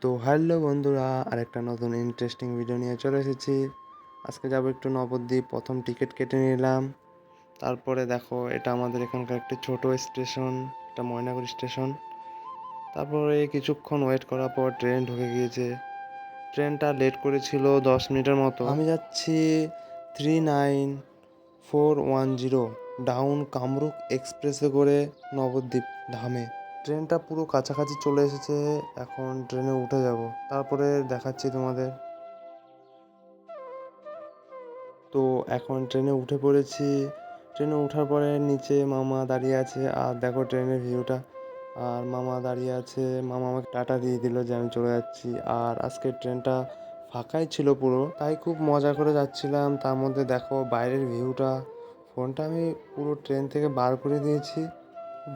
তো হ্যালো বন্ধুরা, আরেকটা নতুন ইন্টারেস্টিং ভিডিও নিয়ে চলে এসেছি। আজকে যাব একটু নবদ্বীপ। প্রথম টিকিট কেটে নিলাম। তারপরে দেখো, এটা আমাদের এখানকার একটি ছোট স্টেশন, এটা ময়নাগুড়ি স্টেশন। তারপরে কিছুক্ষণ ওয়েট করার পর ট্রেন ঢুকে গিয়েছে। ট্রেনটা লেট করেছিল 10 মিনিটের মতো। আমি যাচ্ছি 39410 ডাউন কামরূপ এক্সপ্রেসে করে নবদ্বীপ ধামে। ট্রেনটা পুরো কাছাকাছি চলে এসেছে, এখন ট্রেনে উঠে যাব, তারপরে দেখাচ্ছি তোমাদের। তো এখন ট্রেনে উঠে পড়েছি। ট্রেনে ওঠার পরে নিচে মামা দাঁড়িয়ে আছে, আর দেখো ট্রেনের ভিউটা। আর মামা দাঁড়িয়ে আছে, মামা আমাকে টাটা দিয়ে দিল যে আমি চলে যাচ্ছি। আর আজকে ট্রেনটা ফাঁকাই ছিল পুরো, তাই খুব মজা করে যাচ্ছিলাম। তার মধ্যে দেখো বাইরের ভিউটা। ফোনটা আমি পুরো ট্রেন থেকে বার করে দিয়েছি,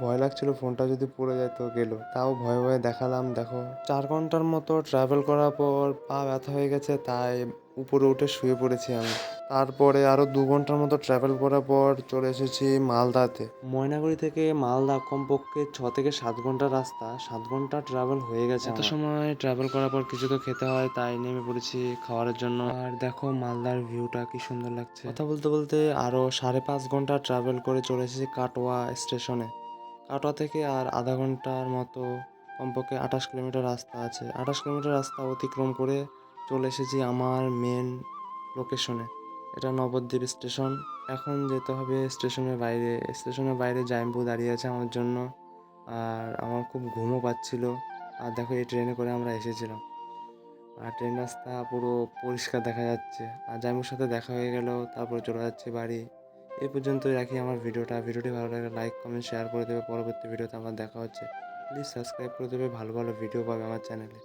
ভয় লাগছিল ফোনটা যদি পড়ে যায় তো গেল, তাও ভয়ে ভয়ে দেখালাম। দেখো 4 ঘন্টার মতো ট্রাভেল করার পর পা ব্যথা হয়ে গেছে, তাই উপরে উঠে শুয়ে পড়েছি আমি। তারপরে আরও 2 ঘন্টার মতো ট্রাভেল করার পর চলে এসেছি মালদাতে। ময়নাগুড়ি থেকে মালদা কমপক্ষে 6 থেকে 7 ঘন্টার রাস্তা, 7 ঘন্টা ট্রাভেল হয়ে গেছে। এত সময় ট্রাভেল করার পর কিছু তো খেতে হয়, তাই নেমে পড়েছি খাওয়ার জন্য। আর দেখো মালদার ভিউটা কি সুন্দর লাগছে। কথা বলতে বলতে আরও 5.5 ঘন্টা ট্রাভেল করে চলে এসেছি কাটোয়া স্টেশনে। কাটোয়া থেকে আর আধা ঘন্টার মতো, কমপক্ষে 28 কিলোমিটার রাস্তা আছে। 28 কিলোমিটার রাস্তা অতিক্রম করে চলে এসেছি আমার মেন লোকেশনে। এটা নবদ্বীপ স্টেশন। এখন যেতে হবে স্টেশনের বাইরে। স্টেশনের বাইরে জাইম্বু দাঁড়িয়ে আছে আমার জন্য। আর আমার খুব ঘুমও পাচ্ছিল। আর দেখো এই ট্রেনে করে আমরা এসেছিলাম, আর ট্রেন রাস্তা পুরো পরিষ্কার দেখা যাচ্ছে। আর জাইম্বুর সাথে দেখা হয়ে গেল, তারপরে চলে যাচ্ছি বাড়ি। এই পর্যন্তই রাখি আমার ভিডিওটি ভালো লাগলে লাইক কমেন্ট শেয়ার করে দেবে। পরবর্তী ভিডিওতে আমার দেখা হচ্ছে। প্লিজ সাবস্ক্রাইব করে দেবে, ভালো ভালো ভিডিও পাবে আমার চ্যানেলে।